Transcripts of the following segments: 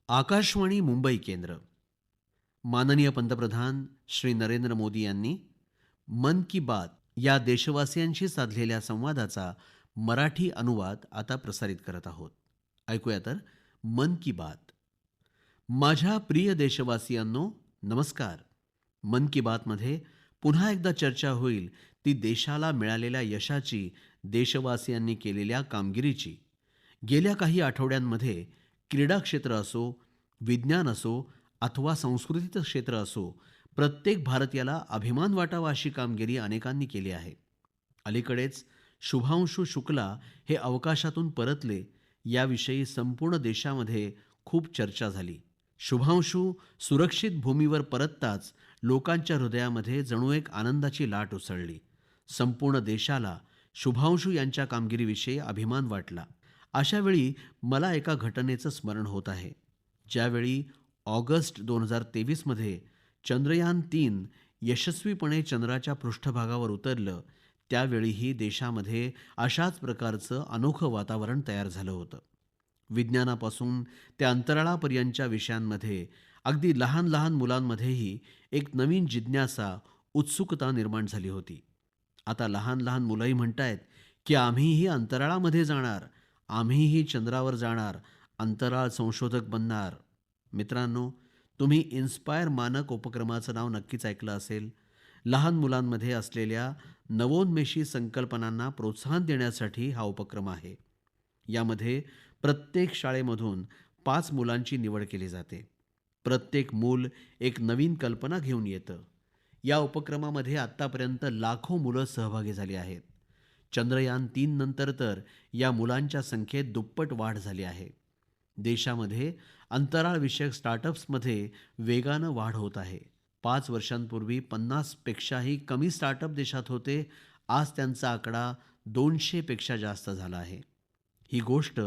आकाशवाणी मुंबई केंद्र. माननीय पंतप्रधान श्री नरेंद्र मोदी यांनी मन की बात या देशवासियांशी साधलेल्या संवादाचा मराठी अनुवाद आता प्रसारित करत आहोत. ऐकूया तर, मन की बात. माझ्या प्रिय देशवासियांनो, नमस्कार. मन की बात मध्ये पुन्हा एकदा चर्चा होईल ती देशाला मिळालेल्या यशाची, देशवासियांनी केलेल्या कामगिरीची. गेल्या काही आठवड्यांमध्ये क्रीडा क्षेत्र असो, विज्ञान असो अथवा संस्कृतीचं क्षेत्र असो, प्रत्येक भारतीयाला अभिमान वाटावा अशी कामगिरी अनेकांनी केली आहे. अलीकडेच शुभांशु शुक्ला हे अवकाशातून परतले, याविषयी संपूर्ण देशामध्ये खूप चर्चा झाली. शुभांशु सुरक्षित भूमीवर परतताच लोकांच्या हृदयामध्ये जणू एक आनंदाची लाट उसळली. संपूर्ण देशाला शुभांशु यांच्या कामगिरीविषयी अभिमान वाटला. अशा वेळी मला एका घटनेचं स्मरण होत आहे. ज्यावेळी ऑगस्ट 2023 मध्ये चंद्रयान-3 यशस्वीपणे चंद्राच्या पृष्ठभागावर उतरलं, त्यावेळीही देशामध्ये अशाच प्रकारचं अनोखं वातावरण तयार झालं होतं. विज्ञानापासून ते अंतराळापर्यंतच्या विषयांमध्ये अगदी लहान लहान मुलांमध्येही एक नवीन जिज्ञासा, उत्सुकता निर्माण झाली होती. आता लहान लहान मुलंही म्हणतायत की आम्हीही अंतराळामध्ये जाणार, आम्हीही चंद्रावर जाणार, अंतराळ संशोधक बनणार. मित्रांनो, तुम्ही इन्स्पायर मानक उपक्रमाचं नाव नक्कीच ऐकलं असेल. लहान मुलांमध्ये असलेल्या नवोन्मेषी संकल्पनांना प्रोत्साहन देण्यासाठी हा उपक्रम आहे. यामध्ये प्रत्येक शाळेमधून 5 मुलांची निवड केली जाते. प्रत्येक मूल एक नवीन कल्पना घेऊन येतं. या उपक्रमामध्ये आतापर्यंत लाखो मुलं सहभागी झाली आहेत. चंद्रयान-3 नंतर तर या मुलांच्या संख्येत दुप्पट वाढ झाली आहे. देशामध्ये अंतराळ विषयक स्टार्टअप्समध्ये वेगानं वाढ होत आहे. 5 वर्षांपूर्वी 50 पेक्षाही कमी स्टार्टअप देशात होते. आज त्यांचा आकडा 200 पेक्षा जास्त झाला आहे. ही गोष्ट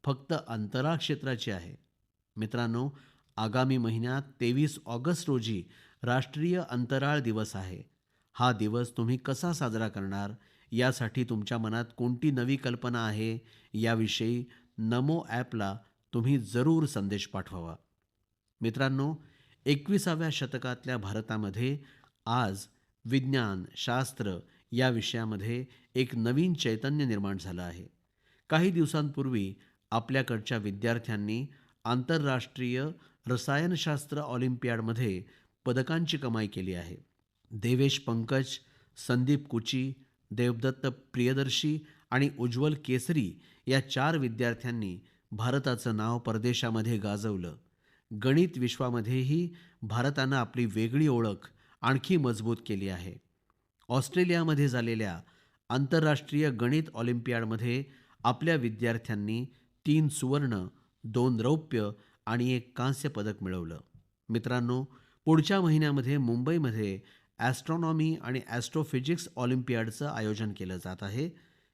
फक्त अंतराळ क्षेत्राची आहे. मित्रांनो, आगामी महिन्यात 23 ऑगस्ट रोजी राष्ट्रीय अंतराळ दिवस आहे. हा दिवस तुम्ही कसा साजरा करणार, यासाठी तुमच्या मनात कोणती नवी कल्पना आहे, याविषयी नमो ॲपला तुम्ही जरूर संदेश पाठवावा. मित्रांनो, 21व्या शतकातल्या भारतामध्ये आज विज्ञान, शास्त्र या विषयामध्ये एक नवीन चैतन्य निर्माण झालं आहे. काही दिवसांपूर्वी आपल्याकडच्या विद्यार्थ्यांनी आंतरराष्ट्रीय रसायनशास्त्र ऑलिम्पियाडमध्ये पदकांची कमाई केली आहे. देवेश पंकज, संदीप कुची, देवदत्त प्रियदर्शी आणि उज्ज्वल केसरी या 4 विद्यार्थ्यांनी भारताचं नाव परदेशामध्ये गाजवलं. गणित विश्वामध्येही भारतानं आपली वेगळी ओळख आणखी मजबूत केली आहे. ऑस्ट्रेलियामध्ये झालेल्या आंतरराष्ट्रीय गणित ऑलिम्पियाडमध्ये आपल्या विद्यार्थ्यांनी 3 सुवर्ण, 2 रौप्य आणि 1 कांस्य पदक मिळवलं. मित्रांनो, पुढच्या महिन्यामध्ये मुंबईमध्ये ॲस्ट्रॉनॉमी आणि ॲस्ट्रोफिजिक्स ऑलिम्पियाडचं आयोजन केलं जात आहे.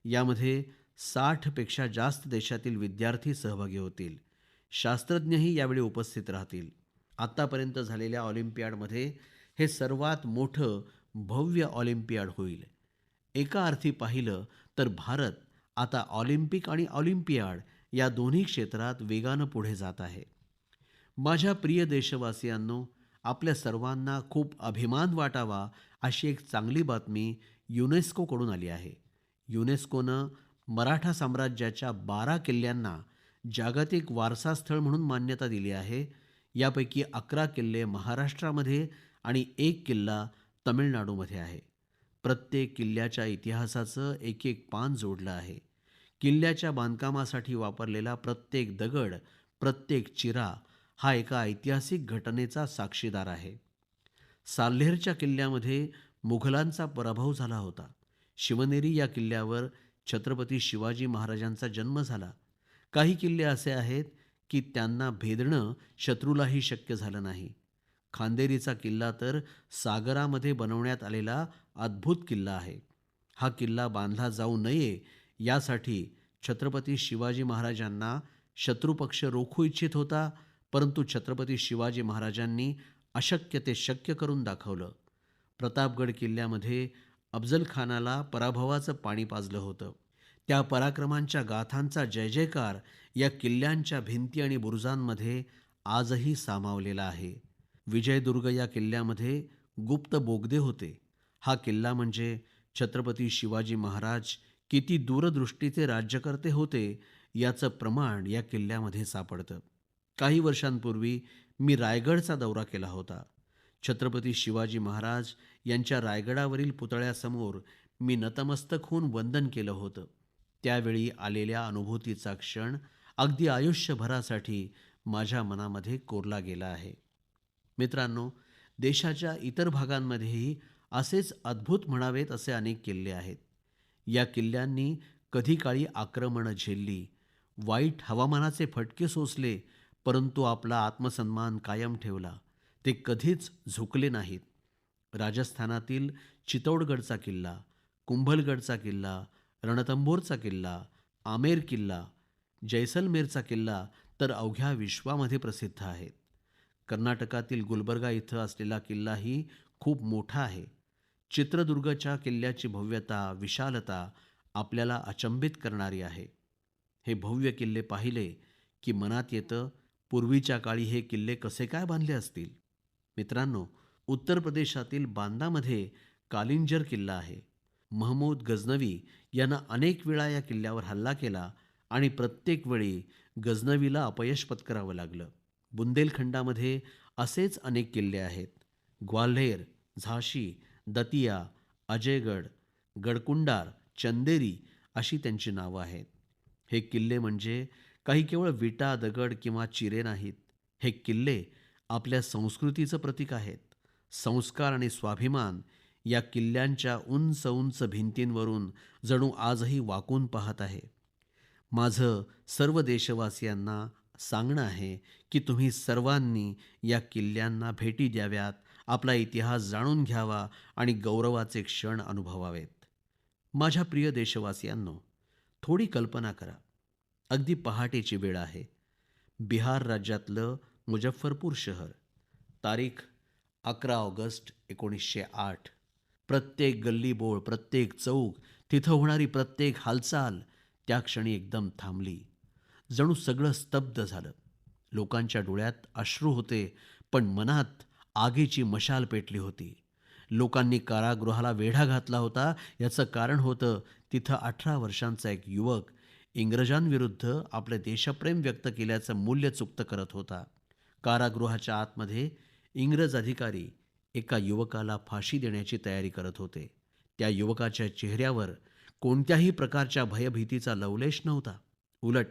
यामध्ये 60 पेक्षा जास्त देशातील विद्यार्थी सहभागी होतील. शास्त्रज्ञही यावेळी उपस्थित राहतील. आतापर्यंत झालेल्या ऑलिम्पियाडमध्ये हे सर्वात मोठं भव्य ऑलिम्पियाड होईल. एका अर्थी पाहिलं तर भारत आता ऑलिम्पिक आणि ऑलिम्पियाड या दोन्ही क्षेत्रात वेगानं पुढे जात आहे. माझ्या प्रिय देशवासियांनो, आपल्या सर्वांना खूप अभिमान वाटावा अशी एक चांगली बातमी युनेस्कोकडून आली आहे. युनेस्कोनं मराठा साम्राज्याच्या 12 किल्ल्यांना जागतिक वारसा स्थळ म्हणून मान्यता दिली आहे. यापैकी 11 किल्ले महाराष्ट्रामध्ये आणि 1 किल्ला तमिळनाडूमध्ये आहे. प्रत्येक किल्ल्याच्या इतिहासाचं एक एक पान जोडलं आहे. किल्ल्याच्या बांधकामासाठी वापरलेला प्रत्येक दगड, प्रत्येक चिरा हा एका ऐतिहासिक घटनेचा साक्षीदार आहे. साल्हेरच्या किल्ल्यामध्ये मुघलांचा पराभव झाला होता. शिवनेरी या किल्ल्यावर छत्रपती शिवाजी महाराजांचा जन्म झाला. काही किल्ले असे आहेत की त्यांना भेदणं शत्रूलाही शक्य झालं नाही. खांदेरीचा किल्ला तर सागरामध्ये बनवण्यात आलेला अद्भुत किल्ला आहे. हा किल्ला बांधला जाऊ नये यासाठी छत्रपती शिवाजी महाराजांना शत्रुपक्ष रोखू इच्छित होता, परंतु छत्रपती शिवाजी महाराजांनी अशक्य ते शक्य करून दाखवलं. प्रतापगड किल्ल्यामध्ये अफजल खानाला पराभवाचं पाणी पाजलं होतं. त्या पराक्रमांच्या गाथांचा जय जयकार या किल्ल्यांच्या भिंती आणि बुरुजांमध्ये आजही सामावलेला आहे. विजयदुर्ग या किल्ल्यामध्ये गुप्त बोगदे होते. हा किल्ला म्हणजे छत्रपती शिवाजी महाराज किती दूरदृष्टीचे राज्यकर्ते होते याचं प्रमाण या किल्ल्यामध्ये सापडतं. काही वर्षांपूर्वी मी रायगडचा दौरा केला होता. छत्रपती शिवाजी महाराज यांच्या रायगडावरील पुतळ्यासमोर मी नतमस्तक होऊन वंदन केलं होतं. त्यावेळी आलेल्या अनुभूतीचा क्षण अगदी आयुष्यभरासाठी माझ्या मनामध्ये कोरला गेला आहे. मित्रांनो, देशाच्या इतर भागांमध्येही असेच अद्भुत म्हणावेत असे अनेक किल्ले आहेत. या किल्ल्यांनी कधी काळी आक्रमणं झेलली, वाईट हवामानाचे फटके सोसले, परंतु आपला आत्मसन्मान कायम ठेवला. ते कधीच झुकले नाहीत. राजस्थानातील चित्तौडगडचा किल्ला, कुंभलगडचा किल्ला, रणथंबोरचा किल्ला, आमेर किल्ला, जैसलमेरचा किल्ला तर अवघ्या विश्वामध्ये प्रसिद्ध आहेत. कर्नाटकातील गुलबर्गा इथं असलेला किल्लाही खूप मोठा आहे. चित्रदुर्गच्या किल्ल्याची भव्यता, विशालता आपल्याला अचंबित करणारी आहे. हे भव्य किल्ले पाहिले की मनात येतं, पूर्वीच्या काळी हे किल्ले कसे काय बांधले असतील. मित्रांनो, उत्तर प्रदेशातील बांदामध्ये कालिंजर किल्ला आहे. महमूद गझनवी यानं अनेक वेळा या किल्ल्यावर हल्ला केला आणि प्रत्येक वेळी गझनवीला अपयश पत्करावं लागलं. बुंदेलखंडामध्ये असेच अनेक किल्ले आहेत. ग्वाल्हेर, झाशी, दतिया, अजयगड, गडकुंडार, चंदेरी अशी त्यांची नावं आहेत. हे किल्ले म्हणजे काही केवळ विटा, दगड किंवा चिरे नाहीत. हे किल्ले आपल्या संस्कृतीचं प्रतीक आहेत. संस्कार आणि स्वाभिमान या किल्ल्यांच्या उंच उंच भिंतींवरून जणू आजही वाकून पाहत आहे. माझं सर्व देशवासियांना सांगणं आहे की तुम्ही सर्वांनी या किल्ल्यांना भेटी द्याव्यात, आपला इतिहास जाणून घ्यावा आणि गौरवाचे क्षण अनुभवावेत. माझ्या प्रिय देशवासियांनो, थोडी कल्पना करा. अगदी पहाटेची वेळ आहे. बिहार राज्यातलं मुजफ्फरपूर शहर. तारीख 11 ऑगस्ट 1908. प्रत्येक गल्लीबोळ, प्रत्येक चौक, तिथं होणारी प्रत्येक हालचाल त्या क्षणी एकदम थांबली. जणू सगळं स्तब्ध झालं. लोकांच्या डोळ्यात अश्रू होते, पण मनात आगीची मशाल पेटली होती. लोकांनी कारागृहाला वेढा घातला होता. याचं कारण होतं, तिथं 18 वर्षांचा एक युवक इंग्रजांविरुद्ध आपले देशप्रेम व्यक्त केल्याचं मूल्य चुकतं करत होता. कारागृहाच्या आतमध्ये इंग्रज अधिकारी एका युवकाला फाशी देण्याची तयारी करत होते. त्या युवकाच्या चेहऱ्यावर कोणत्याही प्रकारच्या भयभीतीचा लवलेश नव्हता. उलट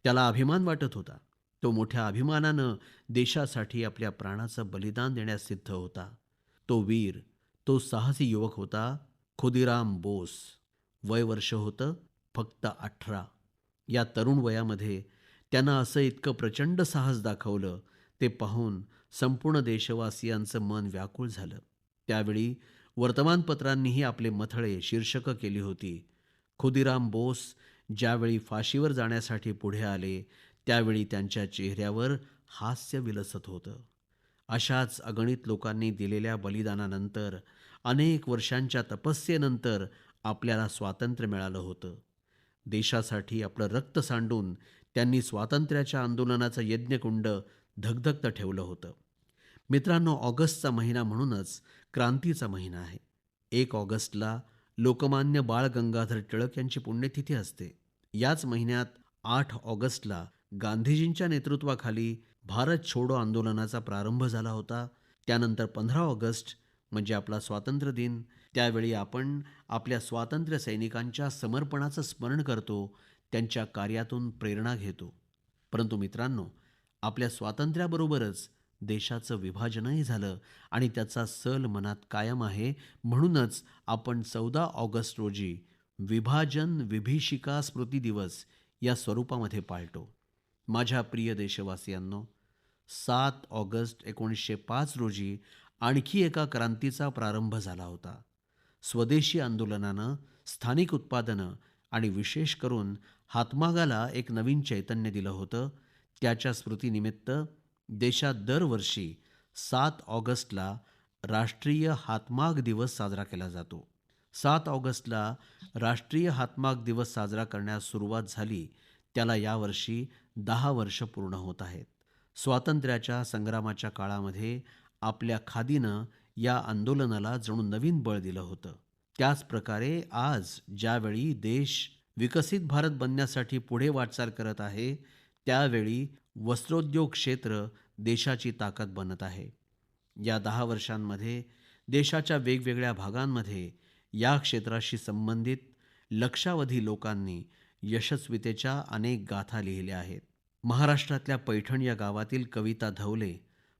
त्याला अभिमान वाटत होता. तो मोठ्या अभिमानानं देशासाठी आपल्या प्राणाचं बलिदान देण्यास सिद्ध होता. तो वीर, तो साहसी युवक होता खुदिराम बोस. वय वर्ष होतं फक्त 18. या तरुण वयामध्ये त्यानं असं इतकं प्रचंड साहस दाखवलं, ते पाहून संपूर्ण देशवासियांचं मन व्याकुळ झालं. त्यावेळी वर्तमानपत्रांनीही आपले मथळे शीर्षकं केली होती. खुदिराम बोस ज्यावेळी फाशीवर जाण्यासाठी पुढे आले, त्यावेळी त्यांच्या चेहऱ्यावर हास्य विलसत होतं. अशाच अगणित लोकांनी दिलेल्या बलिदानानंतर, अनेक वर्षांच्या तपस्येनंतर आपल्याला स्वातंत्र्य मिळालं होतं. देशासाठी आपलं रक्त सांडून त्यांनी स्वातंत्र्याच्या आंदोलनाचं यज्ञकुंड धगधगतं ठेवलं होतं. मित्रांनो, ऑगस्टचा महिना म्हणूनच क्रांतीचा महिना आहे. 1 ऑगस्टला लोकमान्य बाळ गंगाधर टिळक यांची पुण्यतिथी असते. याच महिन्यात 8 ऑगस्टला गांधीजींच्या नेतृत्वाखाली भारत छोडो आंदोलनाचा प्रारंभ झाला होता. त्यानंतर 15 ऑगस्ट म्हणजे आपला स्वातंत्र्य दिन. त्यावेळी आपण आपल्या स्वातंत्र्य सैनिकांच्या समर्पणाचं स्मरण करतो, त्यांच्या कार्यातून प्रेरणा घेतो. परंतु मित्रांनो, आपल्या स्वातंत्र्याबरोबरच देशाचं विभाजनही झालं आणि त्याचा सल मनात कायम आहे. म्हणूनच आपण 14 ऑगस्ट रोजी विभाजन विभीषिका स्मृती दिवस या स्वरूपामध्ये पाळतो. माझ्या प्रिय देशवासियांनो, 7 ऑगस्ट 1905 रोजी आणखी एका क्रांतीचा प्रारंभ झाला होता. स्वदेशी आंदोलनानं स्थानिक उत्पादनं आणि विशेष करून हातमागाला एक नवीन चैतन्य दिलं होतं. त्याच्या स्मृतीनिमित्त देशात दरवर्षी 7 ऑगस्टला राष्ट्रीय हातमाग दिवस साजरा केला जातो. 7 ऑगस्टला राष्ट्रीय हातमाग दिवस साजरा करण्यास सुरुवात झाली, त्याला यावर्षी 10 वर्ष पूर्ण होत आहेत. स्वातंत्र्याच्या संग्रामाच्या काळामध्ये आपल्या खादीनं या आंदोलनाला जणू नवीन बळ दिलं होतं. त्याच प्रकारे आज ज्यावेळी देश विकसित भारत बनण्यासाठी पुढे वाटचाल करत आहे, त्यावेळी वस्त्रोद्योग क्षेत्र देशाची ताकद बनत आहे. या 10 वर्षांमध्ये देशाच्या वेगवेगळ्या भागांमध्ये या क्षेत्राशी संबंधित लक्षावधी लोकांनी यशस्वीतेच्या अनेक गाथा लिहिल्या आहेत. महाराष्ट्रातल्या पैठण या गावातील कविता धवले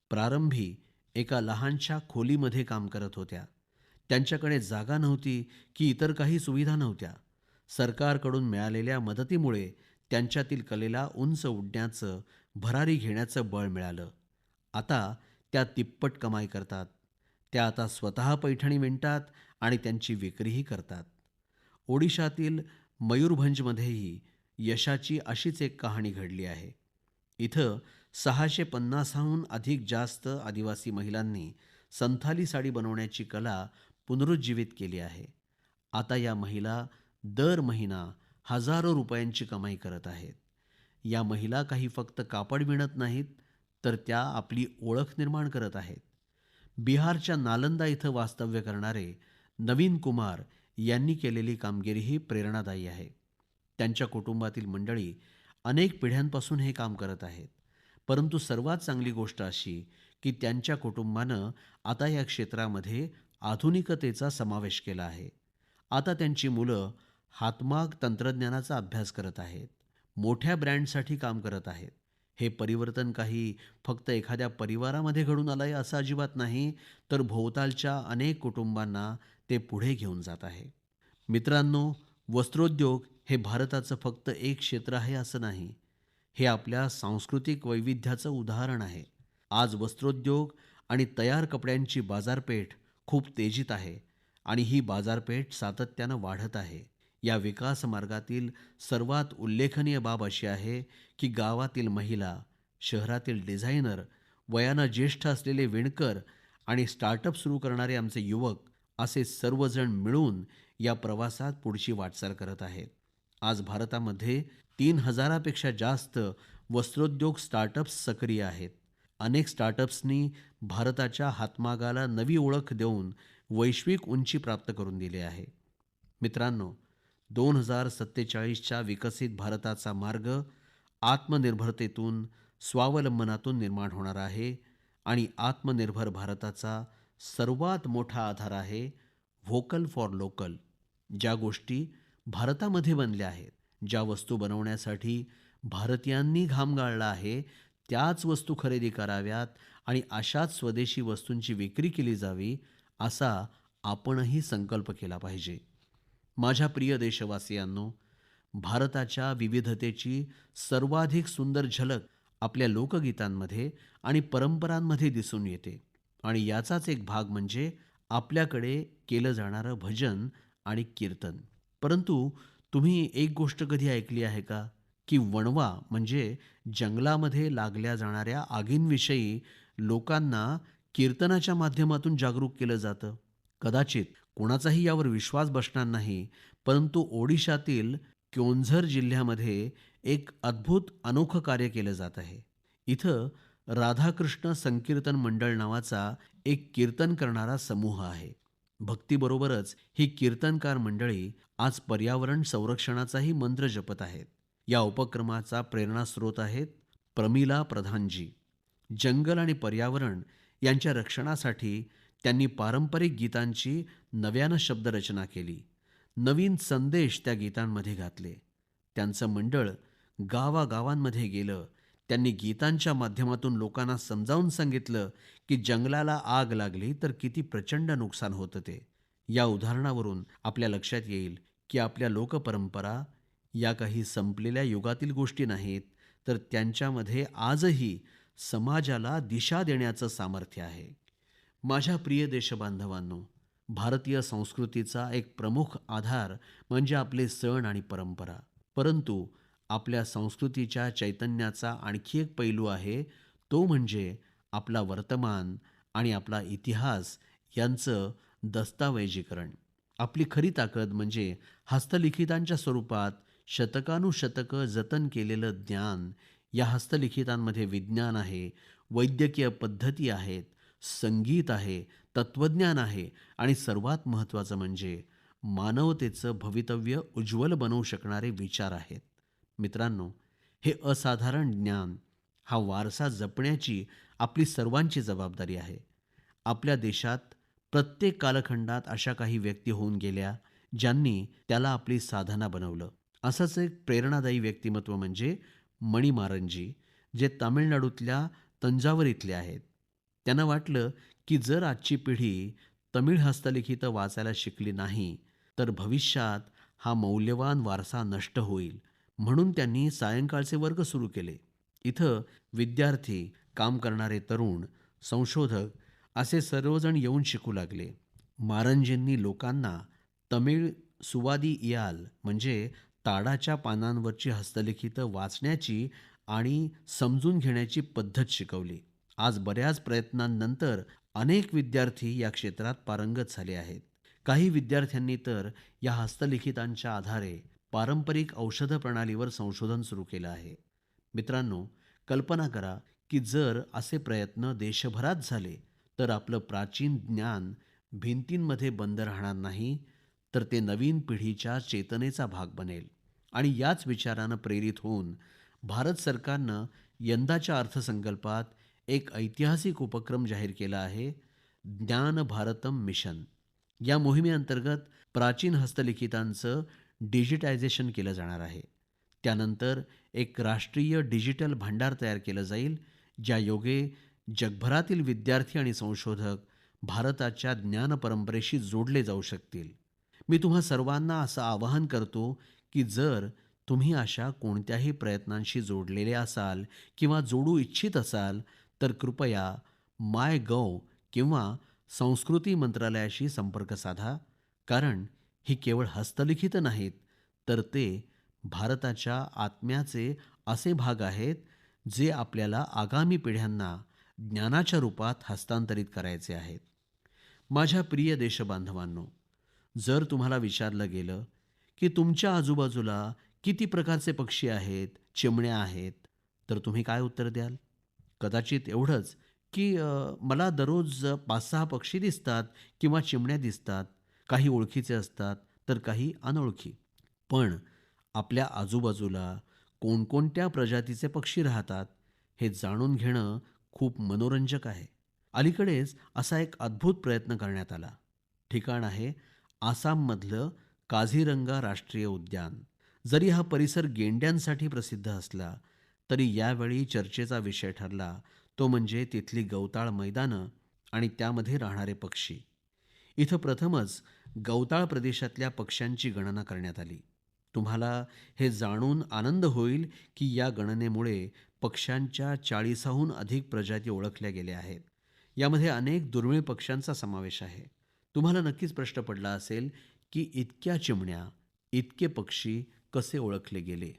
प्रारंभी एका लहानशा खोलीमध्ये काम करत होत्या. त्यांच्याकडे जागा नव्हती की इतर काही सुविधा नव्हत्या. सरकारकडून मिळालेल्या मदतीमुळे त्यांच्यातील कलेला उंच उडण्याचं, भरारी घेण्याचं बळ मिळालं. आता त्या तिप्पट कमाई करतात. त्या आता स्वतः पैठणी विणतात आणि त्यांची विक्रीही करतात. ओडिशातील मयूरभंजमध्येही यशाची अशीच एक कहाणी घडली आहे. इथं 650हून अधिक जास्त आदिवासी महिलांनी संथाली साडी बनवण्याची कला पुनरुज्जीवित केली आहे. आता या महिला दर महिना हजारो रुपयांची कमाई करत आहेत. या महिला काही फक्त कापड विणत नाहीत, तर त्या आपली ओळख निर्माण करत आहेत. बिहारच्या नालंदा इथं वास्तव्य करणारे नवीन कुमार यांनी केलेली कामगिरीही प्रेरणादायी आहे. त्यांच्या कुटुंबातील मंडळी अनेक पिढ्यांपासून हे काम करत आहेत. परंतु सर्वात चांगली गोष्ट अशी की त्यांच्या कुटुंबानं आता या क्षेत्रामध्ये आधुनिकतेचा समावेश केला आहे. आता त्यांची मुलं हातमाग तंत्रज्ञानाचा अभ्यास करत आहेत. मोठ्या ब्रँडसाठी काम करत आहेत. हे परिवर्तन काही फक्त एखाद्या परिवारामध्ये घडून आलंय असं अजिबात नाही, तर भोवतालच्या अनेक कुटुंबांना ते पुढे घेऊन जात आहे. मित्रांनो, वस्त्रोद्योग हे भारताचं फक्त एक क्षेत्र आहे असं नाही. हे आपल्या सांस्कृतिक वैविध्याचं उदाहरण आहे. आज वस्त्रोद्योग आणि तयार कपड्यांची बाजारपेठ खूप तेजीत आहे आणि ही बाजारपेठ सातत्यानं वाढत आहे. या विकास मार्गातील सर्वात उल्लेखनीय बाब अशी आहे की गावातील महिला, शहरातील डिझायनर, वयानं ज्येष्ठ असलेले विणकर आणि स्टार्टअप सुरू करणारे आमचे युवक असे सर्वजण मिळून या प्रवासात पुढची वाटचाल करत आहेत. आज भारतामध्ये 3000 पेक्षा जास्त वस्त्रोद्योग स्टार्टअप्स सक्रिय आहेत. अनेक स्टार्टअप्सनी भारताच्या हातमागाला नवी ओळख देऊन वैश्विक उंची प्राप्त करून दिली आहे. मित्रांनो, 2047च्या विकसित भारताचा मार्ग आत्मनिर्भरतेतून, स्वावलंबनातून निर्माण होणार आहे आणि आत्मनिर्भर भारताचा सर्वात मोठा आधार आहे व्होकल फॉर लोकल. ज्या गोष्टी भारतामध्ये बनल्या आहेत, ज्या वस्तू बनवण्यासाठी भारतीयांनी घाम गाळला आहे, त्याच वस्तू खरेदी कराव्यात आणि अशाच स्वदेशी वस्तूंची विक्री केली जावी, असा आपणही संकल्प केला पाहिजे. माझ्या प्रिय देशवासियांनो, भारताच्या विविधतेची सर्वाधिक सुंदर झलक आपल्या लोकगीतांमध्ये आणि परंपरांमध्ये दिसून येते आणि याचाच एक भाग म्हणजे आपल्याकडे केलं जाणारं भजन आणि कीर्तन. परंतु तुम्ही एक गोष्ट कधी ऐकली आहे का की वणवा म्हणजे जंगलामध्ये लागल्या जाणाऱ्या आगींविषयी लोकांना कीर्तनाच्या माध्यमातून जागरूक केलं जातं? कदाचित कोणाचाही यावर विश्वास बसणार नाही, परंतु ओडिशातील क्योंझर जिल्ह्यामध्ये एक अद्भुत अनोखं कार्य केलं जात आहे. इथं राधाकृष्ण संकीर्तन मंडळ नावाचा एक कीर्तन करणारा समूह आहे. भक्तीबरोबरच ही कीर्तनकार मंडळी आज पर्यावरण संरक्षणाचाही मंत्र जपत आहेत. या उपक्रमाचा प्रेरणास्रोत आहेत प्रमिला प्रधानजी. जंगल आणि पर्यावरण यांच्या रक्षणासाठी त्यांनी पारंपरिक गीतांची नव्यानं शब्दरचना केली. नवीन संदेश त्या गीतांमध्ये घातले. त्यांचं मंडळ गावागावांमध्ये गेलं. त्यांनी गीतांच्या माध्यमातून लोकांना समजावून सांगितलं की जंगलाला आग लागली तर किती प्रचंड नुकसान होतं ते. या उदाहरणावरून आपल्या लक्षात येईल की आपल्या लोकपरंपरा या काही संपलेल्या युगातील गोष्टी नाहीत, तर त्यांच्यामध्ये आजही समाजाला दिशा देण्याचं सामर्थ्य आहे. माझ्या प्रिय देशबांधवांनो, भारतीय संस्कृतीचा एक प्रमुख आधार म्हणजे आपले सण आणि परंपरा. परंतु आपल्या संस्कृतीच्या चैतन्याचा आणखी एक पैलू आहे, तो म्हणजे आपला वर्तमान आणि आपला इतिहास यांचं दस्तऐवजीकरण. आपली खरी ताकद म्हणजे हस्तलिखितांच्या स्वरूपात शतकानुशतकं जतन केलेलं ज्ञान, या हस्तलिखितांमध्ये विज्ञान आहे, वैद्यकीय पद्धती आहेत, संगीत आहे, तत्वज्ञान आहे आणि सर्वात महत्त्वाचं म्हणजे मानवतेचं भवितव्य उज्ज्वल बनवू शकणारे विचार आहेत. मित्रांनो, हे असाधारण ज्ञान, हा वारसा जपण्याची आपली सर्वांची जबाबदारी आहे. आपल्या देशात प्रत्येक कालखंडात अशा काही व्यक्ती होऊन गेल्या, ज्यांनी त्याला आपली साधना बनवलं. असंच एक प्रेरणादायी व्यक्तिमत्व म्हणजे मणिमारनजी, जे तामिळनाडूतल्या तंजावर इथले आहेत. त्यांना वाटलं, की जर आजची पिढी तमिळ हस्तलिखितं वाचायला शिकली नाही, तर भविष्यात हा मौल्यवान वारसा नष्ट होईल. म्हणून त्यांनी सायंकाळचे वर्ग सुरू केले. इथं विद्यार्थी, काम करणारे तरुण, संशोधक असे सर्वजण येऊन शिकू लागले. मारंजींनी लोकांना तमिळ सुवादी इयाल म्हणजे ताडाच्या पानांवरची हस्तलिखितं वाचण्याची आणि समजून घेण्याची पद्धत शिकवली. आज बऱ्याच प्रयत्नांनंतर अनेक विद्यार्थी या क्षेत्रात पारंगत झाले आहेत. काही विद्यार्थ्यांनी तर या हस्तलिखितांच्या आधारे पारंपरिक औषध प्रणालीवर संशोधन सुरू केलं आहे. मित्रांनो, कल्पना करा की जर असे प्रयत्न देशभरात झाले, तर आपलं प्राचीन ज्ञान भिंतींमध्ये बंद राहणार नाही, तर ते नवीन पिढीच्या चेतनेचा भाग बनेल. आणि याच विचारानं प्रेरित होऊन भारत सरकारनं यंदाच्या अर्थसंकल्पात एक ऐतिहासिक उपक्रम जाहीर केला आहे, ज्ञान भारतम मिशन. या मोहिमेअंतर्गत प्राचीन हस्तलिखितांचं डिजिटायझेशन केलं जाणार आहे. त्यानंतर एक राष्ट्रीय डिजिटल भांडार तयार केलं जाईल, ज्यायोगे जगभरातील विद्यार्थी आणि संशोधक भारताच्या ज्ञान परंपरेशी जोडले जाऊ शकतील. मी तुम्हा सर्वांना असं आवाहन करतो, की जर तुम्ही अशा कोणत्याही प्रयत्नांशी जोडलेले असाल किंवा जोडू इच्छित असाल, तर कृपया मायगव्ह किंवा संस्कृती मंत्रालयाशी संपर्क साधा. कारण ही केवळ हस्तलिखितं नाहीत, तर ते भारताच्या आत्म्याचे असे भाग आहेत, जे आपल्याला आगामी पिढ्यांना ज्ञानाच्या रूपात हस्तांतरित करायचे आहेत. माझ्या प्रिय देशबांधवांनो, जर तुम्हाला विचारलं गेलं, की तुमच्या आजूबाजूला किती प्रकारचे पक्षी आहेत, चिमण्या आहेत, तर तुम्ही काय उत्तर द्याल? कदाचित एवढंच, की मला दररोज 5-6 पक्षी दिसतात किंवा चिमण्या दिसतात. काही ओळखीचे असतात, तर काही अनोळखी. पण आपल्या आजूबाजूला कोणकोणत्या प्रजातीचे पक्षी राहतात, हे जाणून घेणं खूप मनोरंजक आहे. अलीकडेच असा एक अद्भुत प्रयत्न करण्यात आला. ठिकाण आहे आसाममधलं काझीरंगा राष्ट्रीय उद्यान. जरी हा परिसर गेंड्यांसाठी प्रसिद्ध असला, तरी यावेळी चर्चेचा विषय ठरला तो म्हणजे तिथली गवताळ मैदानं आणि त्यामध्ये राहणारे पक्षी. इथं प्रथमच गवताळ प्रदेशातल्या पक्ष्यांची गणना करण्यात आली. तुम्हाला हे जाणून आनंद होईल की या गणनेमुळे पक्ष्यांच्या 40हून अधिक प्रजाती ओळखल्या गेल्या आहेत. यामध्ये अनेक दुर्मिळ पक्ष्यांचा समावेश आहे. तुम्हाला नक्कीच प्रश्न पडला असेल की इतक्या चिमण्या, इतके पक्षी कसे ओळखले गेले?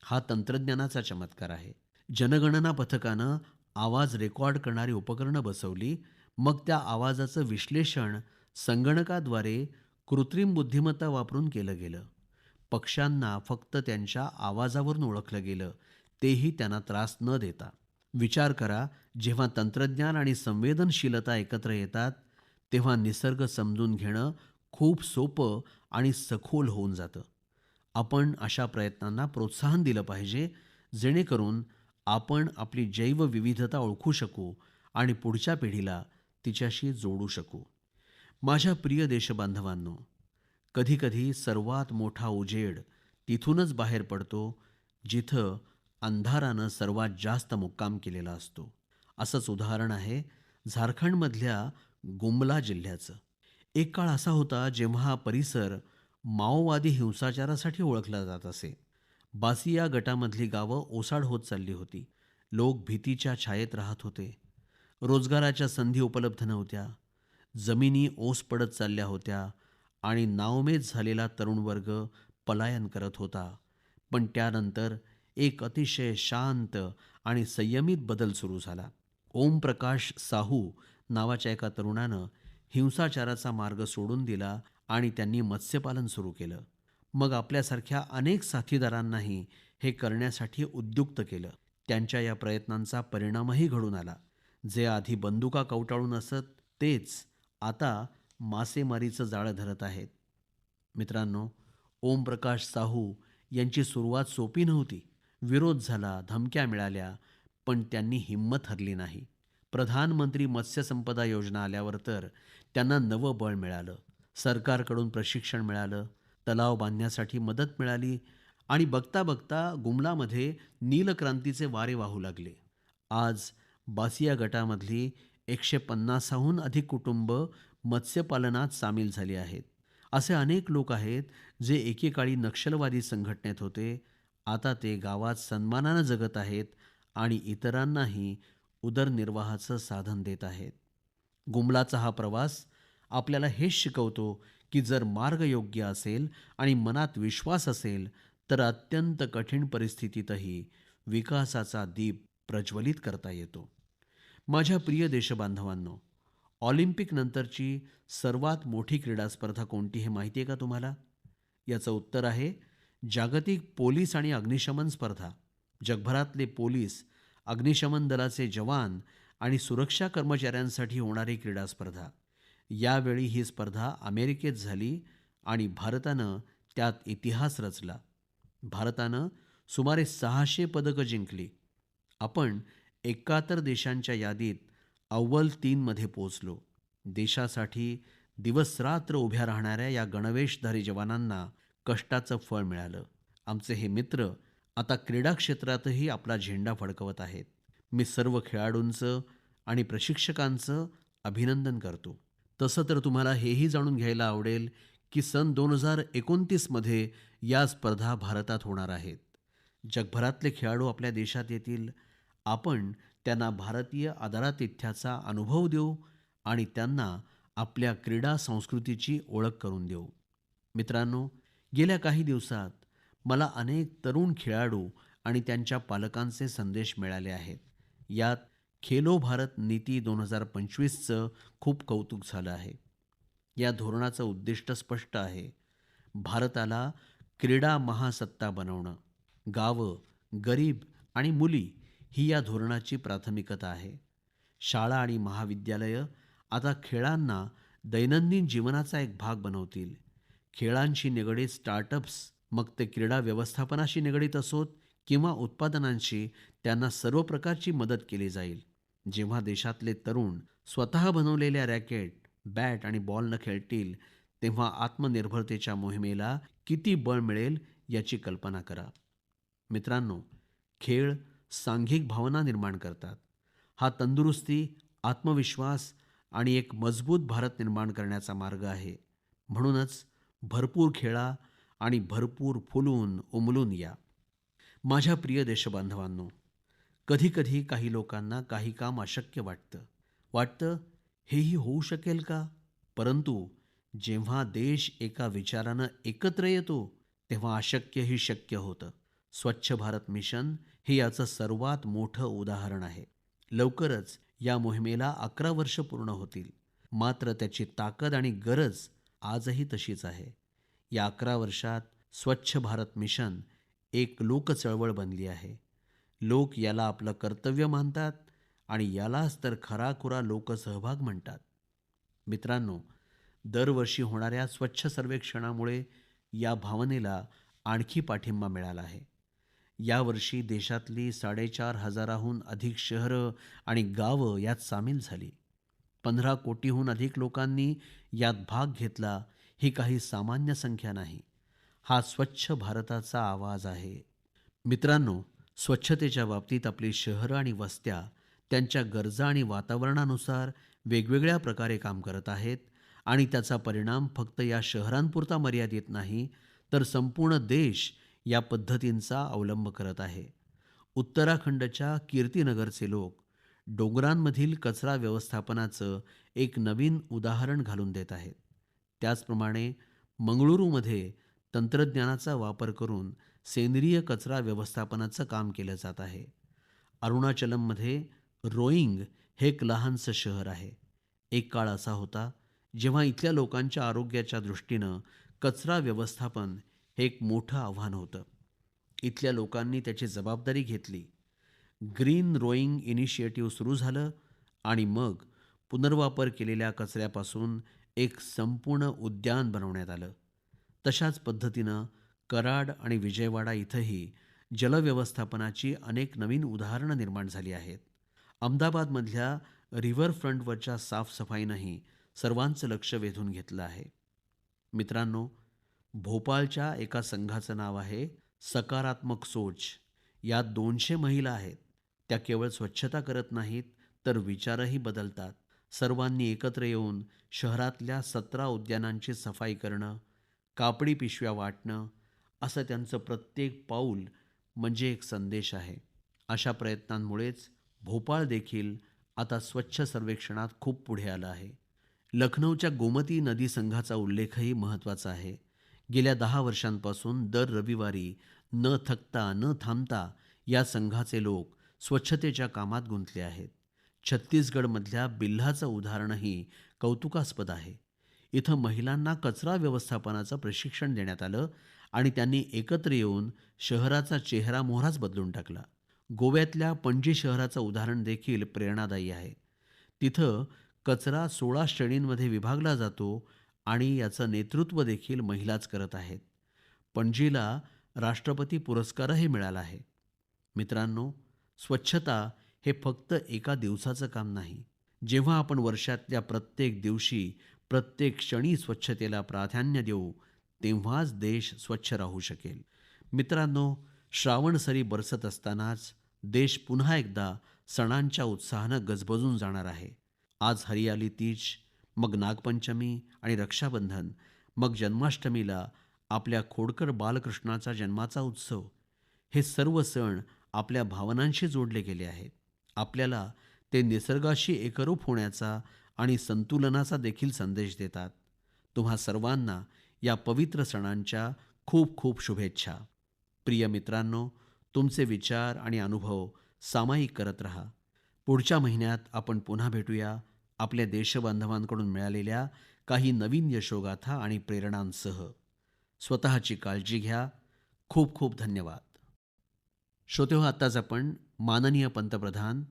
हा तंत्रज्ञानाचा चमत्कार आहे. जनगणना पथकानं आवाज रेकॉर्ड करणारी उपकरणं बसवली. मग त्या आवाजाचं विश्लेषण संगणकाद्वारे कृत्रिम बुद्धिमत्ता वापरून केलं गेलं. पक्ष्यांना फक्त त्यांच्या आवाजावरून ओळखलं गेलं, तेही त्यांना त्रास न देता. विचार करा, जेव्हा तंत्रज्ञान आणि संवेदनशीलता एकत्र येतात, तेव्हा निसर्ग समजून घेणं खूप सोपं आणि सखोल होऊन जातं. आपण अशा प्रयत्नांना प्रोत्साहन दिलं पाहिजे, जेणेकरून आपण आपली जैवविविधता ओळखू शकू आणि पुढच्या पिढीला तिच्याशी जोडू शकू. माझ्या प्रिय देशबांधवांनो, कधीकधी सर्वात मोठा उजेड तिथूनच बाहेर पडतो, जिथं अंधारानं सर्वात जास्त मुक्काम केलेला असतो. असंच उदाहरण आहे झारखंडमधल्या गुमला जिल्ह्याचं. एक काळ असा होता जेव्हा हा परिसर माओवादी हिंसाचारासाठी ओळखला जात असे. बासिया गटामधली गावं ओसाड होत चालली होती. लोक भीतीच्या छायेत राहत होते. रोजगाराच्या संधी उपलब्ध नव्हत्या. जमिनी ओस पडत चालल्या होत्या आणि नावमेद झालेला तरुण वर्ग पलायन करत होता. पण त्यानंतर एक अतिशय शांत आणि संयमित बदल सुरू झाला. ओम प्रकाश साहू नावाच्या एका तरुणानं हिंसाचाराचा मार्ग सोडून दिला आणि त्यांनी मत्स्यपालन सुरू केलं. मग आपल्यासारख्या अनेक साथीदारांनाही हे करण्यासाठी उद्युक्त केलं. त्यांच्या या प्रयत्नांचा परिणामही घडून आला. जे आधी बंदुका कवटाळून असत तेच आता मासेमारीचं जाळं धरत आहेत. मित्रांनो, ओमप्रकाश साहू यांची सुरुवात सोपी नव्हती. विरोध झाला, धमक्या मिळाल्या, पण त्यांनी हिंमत हरली नाही. प्रधानमंत्री मत्स्य संपदा योजना आल्यावर तर त्यांना नवं बळ मिळालं. सरकारकडून प्रशिक्षण मिळालं, तलाव बांधण्यासाठी मदत मिळाली आणि बघता बघता गुमलामध्ये नीलक्रांतीचे वारे वाहू लागले. आज बासिया गटामधली 150हून अधिक कुटुंब मत्स्यपालनात सामील झाली आहेत. असे अनेक लोक आहेत जे एकेकाळी नक्षलवादी संघटनेत होते. आता ते गावात सन्मानानं जगत आहेत आणि इतरांनाही उदरनिर्वाहाचं साधन देत आहेत. गुमलाचा हा प्रवास आपल्याला हेच शिकवतो की जर मार्ग योग्य असेल आणि मनात विश्वास असेल तर अत्यंत कठीण परिस्थितीतही विकासाचा दीप प्रज्वलित करता येतो. माझ्या प्रिय देशबांधवांनो, ऑलिम्पिक नंतरची सर्वात मोठी क्रीडा स्पर्धा कोणती हे माहिती आहे का तुम्हाला? याचं उत्तर आहे जागतिक पोलीस आणि अग्निशमन स्पर्धा. जगभरातले पोलीस, अग्निशमन दलाचे जवान आणि सुरक्षा कर्मचाऱ्यांसाठी होणारी क्रीडा स्पर्धा. यावेळी ही स्पर्धा अमेरिकेत झाली आणि भारतानं त्यात इतिहास रचला. भारतानं सुमारे 600 पदकं जिंकली. आपण 71 देशांच्या यादीत अव्वल 3 मध्ये पोहोचलो. देशासाठी दिवसरात्र उभ्या राहणाऱ्या या गणवेशधारी जवानांना कष्टाचं फळ मिळालं. आमचे हे मित्र आता क्रीडा क्षेत्रातही आपला झेंडा फडकवत आहेत. मी सर्व खेळाडूंचं आणि प्रशिक्षकांचं अभिनंदन करतो. तसं तर तुम्हाला हेही जाणून घ्यायला आवडेल की सन 2029 मध्ये या स्पर्धा भारतात होणार आहेत. जगभरातले खेळाडू आपल्या देशात येतील. आपण त्यांना भारतीय आदरातिथ्याचा अनुभव देऊ आणि त्यांना आपल्या क्रीडा संस्कृतीची ओळख करून देऊ. मित्रांनो, गेल्या काही दिवसात मला अनेक तरुण खेळाडू आणि त्यांच्या पालकांचे संदेश मिळाले आहेत. यात खेलो भारत नीती 2025चं खूप कौतुक झालं आहे. या धोरणाचं उद्दिष्ट स्पष्ट आहे: भारताला क्रीडा महासत्ता बनवणं. गावं, गरीब आणि मुली ही या धोरणाची प्राथमिकता आहे. शाळा आणि महाविद्यालयं आता खेळांना दैनंदिन जीवनाचा एक भाग बनवतील. खेळांशी निगडीत स्टार्टअप्स, मग ते क्रीडा व्यवस्थापनाशी निगडीत असोत किंवा उत्पादनांशी, त्यांना सर्व प्रकारची मदत केली जाईल. जेव्हा देशातले तरुण स्वतः बनवलेल्या रॅकेट, बॅट आणि बॉलनं खेळतील तेव्हा आत्मनिर्भरतेच्या मोहिमेला किती बळ मिळेल याची कल्पना करा. मित्रांनो, खेळ सांघिक भावना निर्माण करतात. हा तंदुरुस्ती, आत्मविश्वास आणि एक मजबूत भारत निर्माण करण्याचा मार्ग आहे. म्हणूनच भरपूर खेळा आणि भरपूर फुलून उमलून या. माझ्या प्रिय देशबांधवांनो, कधीकधी काही लोकांना काही काम अशक्य वाटतं हेही होऊ शकेल का? परंतु जेव्हा देश एका विचारानं एकत्र येतो तेव्हा अशक्यही शक्य होतं. स्वच्छ भारत मिशन हे याचं सर्वात मोठं उदाहरण आहे. लवकरच या मोहिमेला 11 वर्ष पूर्ण होतील. मात्र त्याची ताकद आणि गरज आजही तशीच आहे. या 11 वर्षात स्वच्छ भारत मिशन एक लोकचळवळ बनली आहे. लोक याला आपलं कर्तव्य मानतात आणि यालाच तर खराखुरा लोकसहभाग म्हणतात. मित्रांनो, दरवर्षी होणाऱ्या स्वच्छ सर्वेक्षणामुळे या भावनेला आणखी पाठिंबा मिळाला आहे. यावर्षी देशातली 4,500हून अधिक शहरं आणि गावं यात सामील झाली. 15 कोटीहून अधिक लोकांनी यात भाग घेतला. ही काही सामान्य संख्या नाही. हा स्वच्छ भारताचा आवाज आहे. मित्रांनो, स्वच्छतेच्या बाबतीत आपली शहरं आणि वस्त्या त्यांच्या गरजा आणि वातावरणानुसार वेगवेगळ्या प्रकारे काम करत आहेत आणि त्याचा परिणाम फक्त या शहरांपुरता मर्यादित नाही, तर संपूर्ण देश या पद्धतींचा अवलंब करत आहे. उत्तराखंडच्या कीर्तीनगरचे लोक डोंगरांमधील कचरा व्यवस्थापनाचं एक नवीन उदाहरण घालून देत आहेत. त्याचप्रमाणे मंगळुरूमध्ये तंत्रज्ञानाचा वापर करून सेंद्रिय कचरा व्यवस्थापनाचं काम केलं जात आहे. अरुणाचलमध्ये रोईंग हे एक लहानसं शहर आहे. एक काळ असा होता जेव्हा इथल्या लोकांच्या आरोग्याच्या दृष्टीनं कचरा व्यवस्थापन हे एक मोठं आव्हान होतं. इथल्या लोकांनी त्याची जबाबदारी घेतली. ग्रीन रोईंग इनिशिएटिव्ह सुरू झालं आणि मग पुनर्वापर केलेल्या कचऱ्यापासून एक संपूर्ण उद्यान बनवण्यात आलं. तशाच पद्धतीनं कराड आणि विजयवाडा इथंही जलव्यवस्थापनाची अनेक नवीन उदाहरणं निर्माण झाली आहेत. अहमदाबादमधल्या रिव्हरफ्रंटवरच्या साफसफाईनंही सर्वांचं लक्ष वेधून घेतलं आहे. मित्रांनो, भोपाळच्या एका संघाचं नाव आहे सकारात्मक सोच. यात 200 महिला आहेत. त्या केवळ स्वच्छता करत नाहीत, तर विचारही बदलतात. सर्वांनी एकत्र येऊन शहरातल्या 17 उद्यानांची सफाई करणं, कापडी पिशव्या वाटणं, असं त्यांचं प्रत्येक पाऊल म्हणजे एक संदेश आहे. अशा प्रयत्नांमुळेच भोपाळ देखील आता स्वच्छ सर्वेक्षणात खूप पुढे आलं आहे. लखनौच्या गोमती नदी संघाचा उल्लेखही महत्त्वाचा आहे. गेल्या 10 वर्षांपासून दर रविवारी न थकता न थांबता या संघाचे लोक स्वच्छतेच्या कामात गुंतले आहेत. छत्तीसगडमधल्या बिल्हाचं उदाहरणही कौतुकास्पद आहे. इथं महिलांना कचरा व्यवस्थापनाचं प्रशिक्षण देण्यात आलं आणि त्यांनी एकत्र येऊन शहराचा चेहरामोहराच बदलून टाकला. गोव्यातल्या पणजी शहराचं उदाहरण देखील प्रेरणादायी आहे. तिथं कचरा 16 श्रेणींमध्ये विभागला जातो आणि याचं नेतृत्व देखील महिलाच करत आहेत. पणजीला राष्ट्रपती पुरस्कारही मिळाला आहे. मित्रांनो, स्वच्छता हे फक्त एका दिवसाचं काम नाही. जेव्हा आपण वर्षातल्या प्रत्येक दिवशी, प्रत्येक क्षणी स्वच्छतेला प्राधान्य देऊ, तेव्हाच देश स्वच्छ राहू शकेल. मित्रांनो, श्रावण सरी बरसत असतानाच देश पुन्हा एकदा सणांच्या उत्साहानं गजबजून जाणार आहे. आज हरियाली तीज, मग नागपंचमी आणि रक्षाबंधन, मग जन्माष्टमीला आपल्या खोडकर बालकृष्णाचा जन्माचा उत्सव. हे सर्व सण आपल्या भावनांशी जोडले गेले आहेत. आपल्याला ते निसर्गाशी एकरूप होण्याचा आणि संतुलनाचा देखील संदेश देतात. तुम्हा सर्वांना या पवित्र सणांच्या खूप खूप शुभेच्छा. प्रिय मित्रांनो, तुमचे विचार आणि अनुभव सामायिक करत रहा. पुढच्या महिन्यात आपण पुन्हा भेटूया आपल्या देशबांधवांकडून मिळालेल्या काही नवीन यशोगाथा आणि प्रेरणांसह. स्वतःची काळजी घ्या. खूप खूप धन्यवाद. श्रोतेहो, आत्ताच आपण माननीय पंतप्रधान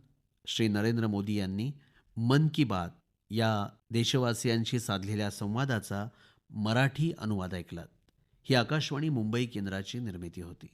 श्री नरेंद्र मोदी यांनी मन की बात या देशवासियांशी साधलेल्या संवादाचा मराठी अनुवाद ऐकलात. ही आकाशवाणी मुंबई केंद्राची निर्मिती होती.